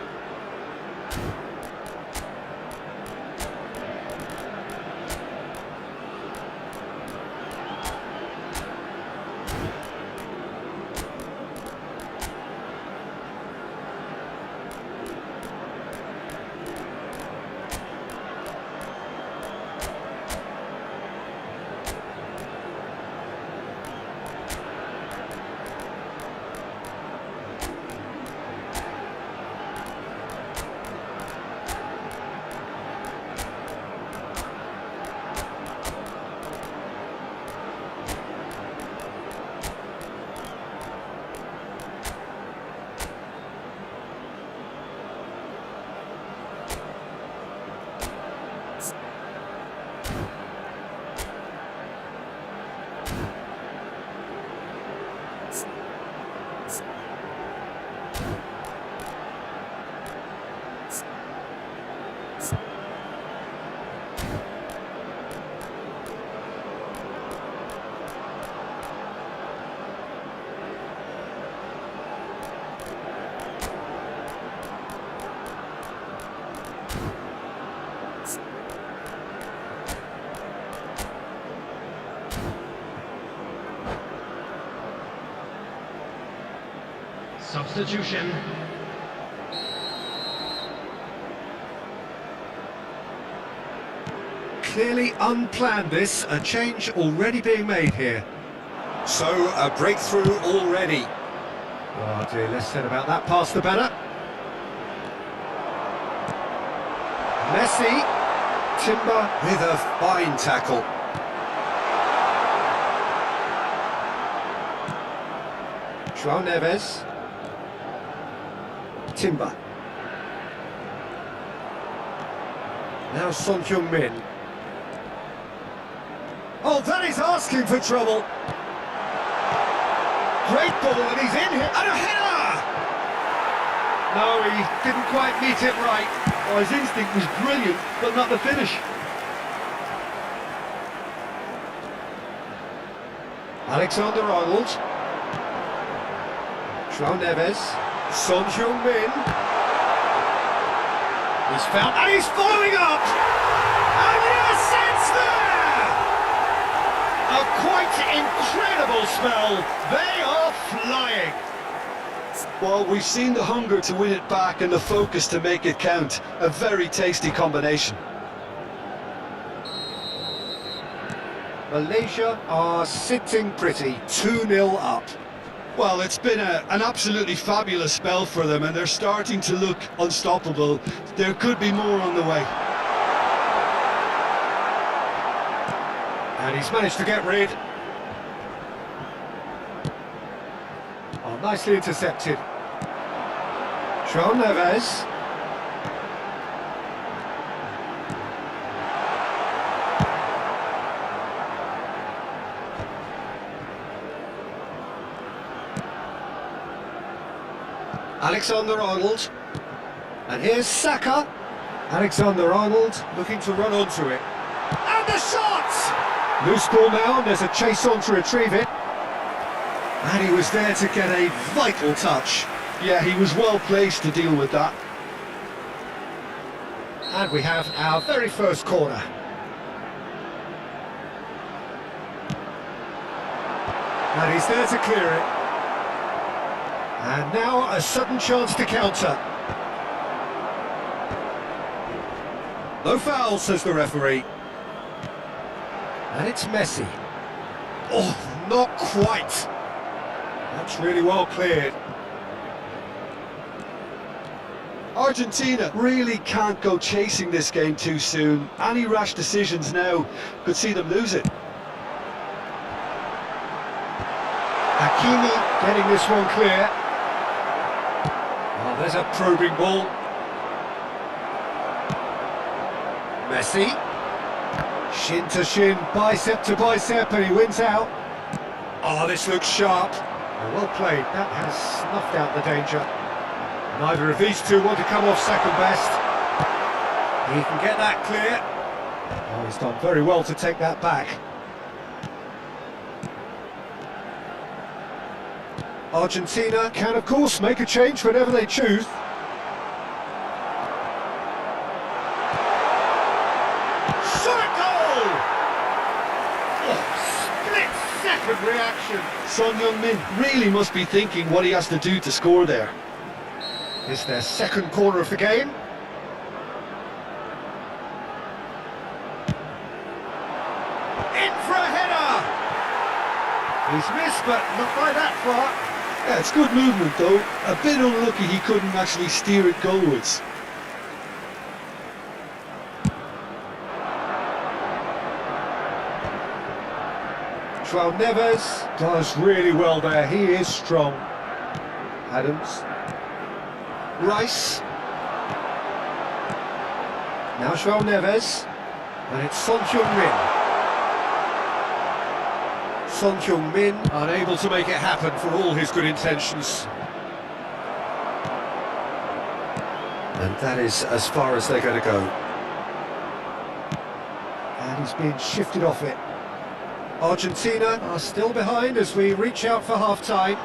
Substitution. Clearly unplanned this, a change already being made here. So, a breakthrough already. Oh dear, less said about that. Pass the banner. Messi. Timber with a fine tackle. João Neves. Timber. Now Son Heung-min. Oh, that is asking for trouble. Great ball, and he's in here. And a header! No, he didn't quite meet it right. Oh, his instinct was brilliant, but not the finish. Alexander-Arnold. João Neves. Son Heung-min. He's found, and he's following up! And yes, it's there! A quite incredible spell. They are flying. Well, we've seen the hunger to win it back and the focus to make it count. A very tasty combination. Malaysia are sitting pretty, 2-0 up. Well, it's been an absolutely fabulous spell for them, and they're starting to look unstoppable. There could be more on the way. And he's managed to get rid. Oh, nicely intercepted. João Neves. Alexander-Arnold. And here's Saka. Alexander-Arnold looking to run onto it. And the shot! Loose ball now, and there's a chase on to retrieve it. And he was there to get a vital touch. Yeah, he was well placed to deal with that. And we have our very first corner. And he's there to clear it. And now a sudden chance to counter. No foul, says the referee. And it's Messi. Oh, not quite. That's really well cleared. Argentina really can't go chasing this game too soon. Any rash decisions now could see them lose it. Hakimi getting this one clear. Oh, there's a probing ball. Messi. Shin to shin, bicep to bicep, and he wins out. Oh, this looks sharp. Oh, well played. That has snuffed out the danger. Neither of these two want to come off second best. He can get that clear. Oh, he's done very well to take that back. Argentina can, of course, make a change whenever they choose. Shot goal! Oh, split-second reaction. Son Heung-min really must be thinking what he has to do to score there. It's their second corner of the game. In for a header! He's missed, but not by that far. Yeah, it's good movement though. A bit unlucky he couldn't actually steer it goalwards. João Neves does really well there. He is strong. Adams. Rice. Now João Neves. And it's Son Heung-min. Son Heung-min unable to make it happen for all his good intentions. And that is as far as they're going to go. And he's being shifted off it. Argentina are still behind as we reach out for half-time.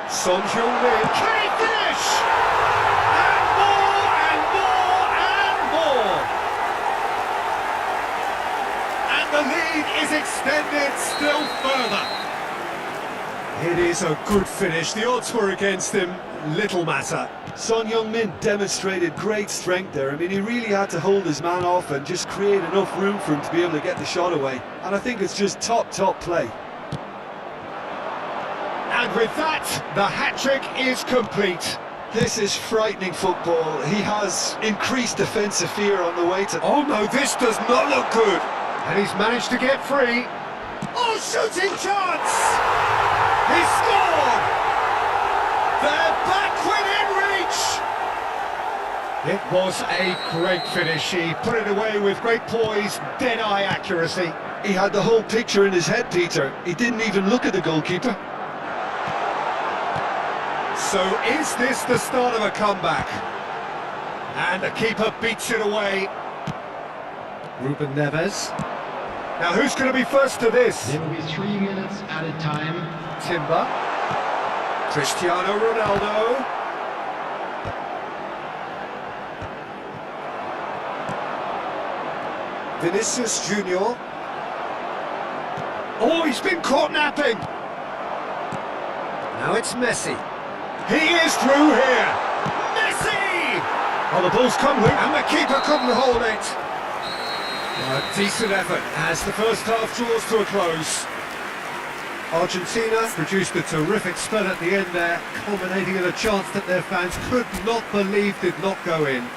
Son Heung-min, can he finish? And more, and more, and more! And the lead is extended still further. It is a good finish. The odds were against him, little matter. Son Heung-min demonstrated great strength there. I mean, he really had to hold his man off and just create enough room for him to be able to get the shot away. And I think it's just top play. And with that, the hat-trick is complete. This is frightening football. He has increased defensive fear on the way to... Oh no, this does not look good. And he's managed to get free. Oh, shooting chance! He scored! They're back within reach! It was a great finish. He put it away with great poise, dead-eye accuracy. He had the whole picture in his head, Peter. He didn't even look at the goalkeeper. So is this the start of a comeback? And the keeper beats it away. Ruben Neves. Now who's going to be first to this? It will be 3 minutes added time. Timber. Cristiano Ronaldo. Vinicius Junior. Oh, he's been caught napping. Now it's Messi. He is through here. Messi! Oh, the ball's come loose, and the keeper couldn't hold it. A decent effort as the first half draws to a close. Argentina produced a terrific spell at the end there, culminating in a chance that their fans could not believe did not go in.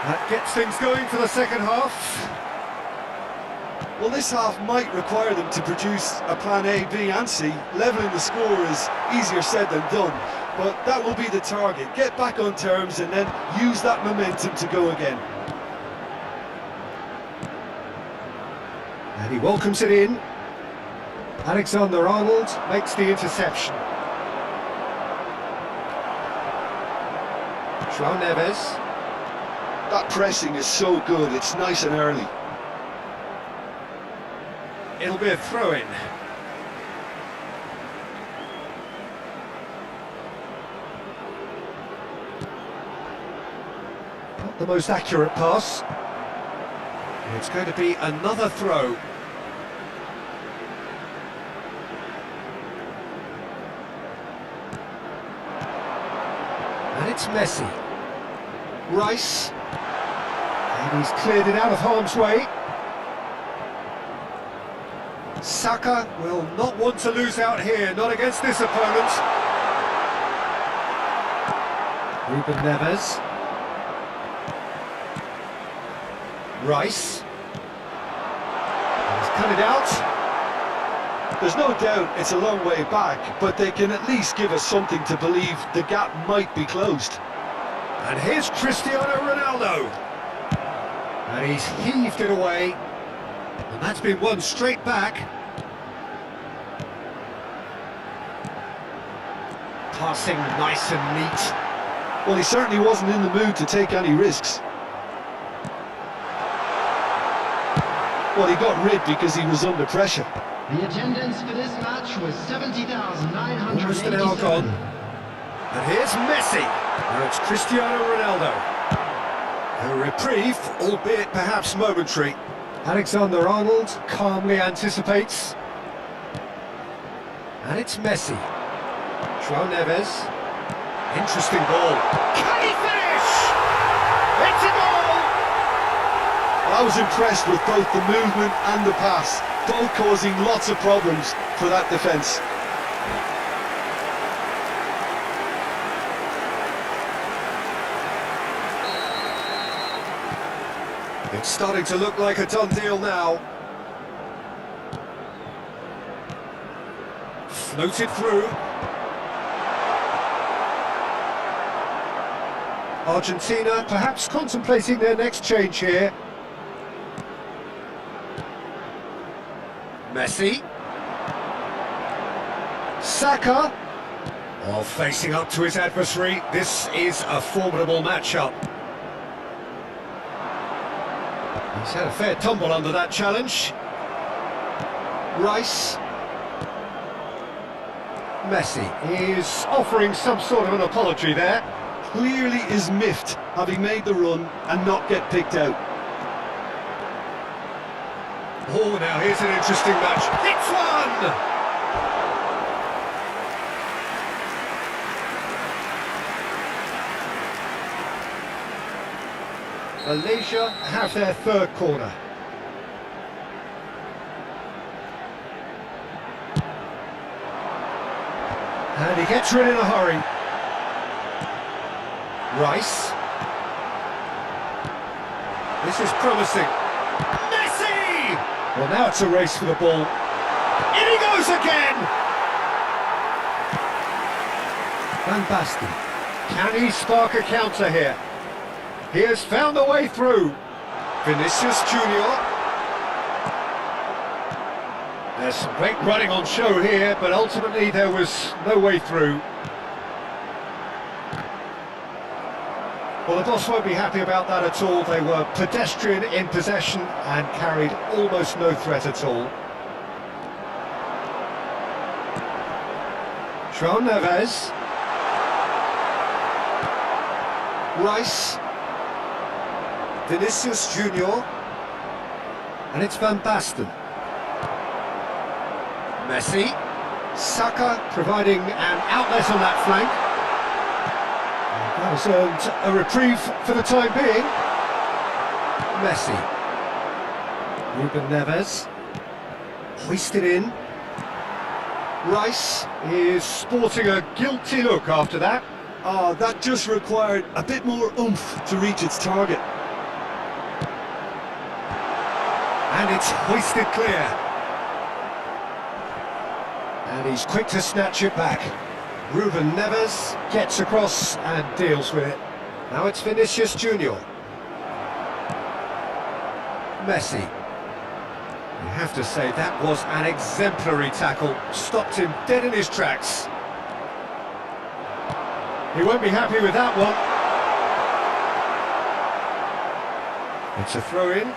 That gets things going for the second half. Well, this half might require them to produce a plan A, B and C. Levelling the score is easier said than done, but that will be the target. Get back on terms and then use that momentum to go again. And he welcomes it in. Alexander-Arnold makes the interception. João Neves. That pressing is so good, it's nice and early. It'll be a throw-in. Not the most accurate pass. It's going to be another throw. And it's Messi. Rice. And he's cleared it out of harm's way. Saka will not want to lose out here, not against this opponent. Ruben Neves. Rice. He's cut it out. There's no doubt it's a long way back, but they can at least give us something to believe the gap might be closed. And here's Cristiano Ronaldo. And he's heaved it away. And that's been won straight back. Passing nice and neat. Well, he certainly wasn't in the mood to take any risks. Well, he got rid because he was under pressure. The attendance for this match was 70,987. Almost an hour gone. And here's Messi. Now it's Cristiano Ronaldo. A reprieve, albeit perhaps momentary. Alexander-Arnold calmly anticipates. And it's Messi. João Neves. Interesting ball. Can he finish? It's a goal! I was impressed with both the movement and the pass, both causing lots of problems for that defence. It's starting to look like a done deal now. Floated through. Argentina perhaps contemplating their next change here. Messi. Saka. Oh, facing up to his adversary. This is a formidable matchup. He's had a fair tumble under that challenge. Rice. Messi is offering some sort of an apology there. Clearly is miffed having made the run and not get picked out. Oh, now here's an interesting match. Hits one! Malaysia have their third corner. And he gets rid in a hurry. Rice. This is promising. Messi! Well, now it's a race for the ball. In he goes again! Van Basten. Can he spark a counter here? He has found a way through. Vinicius Junior. There's some great running on show here, but ultimately there was no way through. Well, the boss won't be happy about that at all. They were pedestrian in possession and carried almost no threat at all. João Neves. Rice. Vinicius Junior. And it's Van Basten. Messi. Saka providing an outlet on that flank. That has earned a reprieve for the time being. Messi. Ruben Neves. Hoisted in. Rice is sporting a guilty look after that. Oh, that just required a bit more oomph to reach its target. And it's hoisted clear. And he's quick to snatch it back. Ruben Neves gets across and deals with it. Now it's Vinicius Junior. Messi. You have to say that was an exemplary tackle. Stopped him dead in his tracks. He won't be happy with that one. It's a throw-in.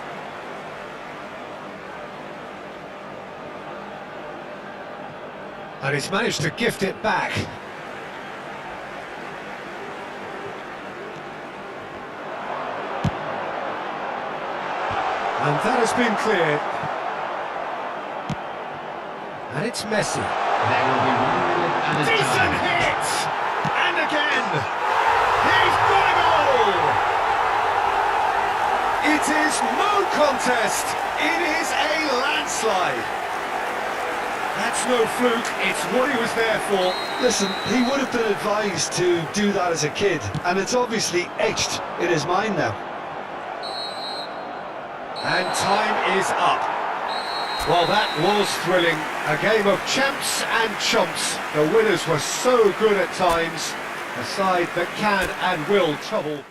And he's managed to gift it back. And that has been cleared. And it's Messi. There will be 1 minute added Decent time. hit! And again! He's got a goal! It is no contest! It is a landslide! That's no fluke, it's what he was there for. Listen, he would have been advised to do that as a kid, and it's obviously etched in his mind now. And time is up. Well, that was thrilling. A game of champs and chumps. The winners were so good at times. A side that can and will trouble.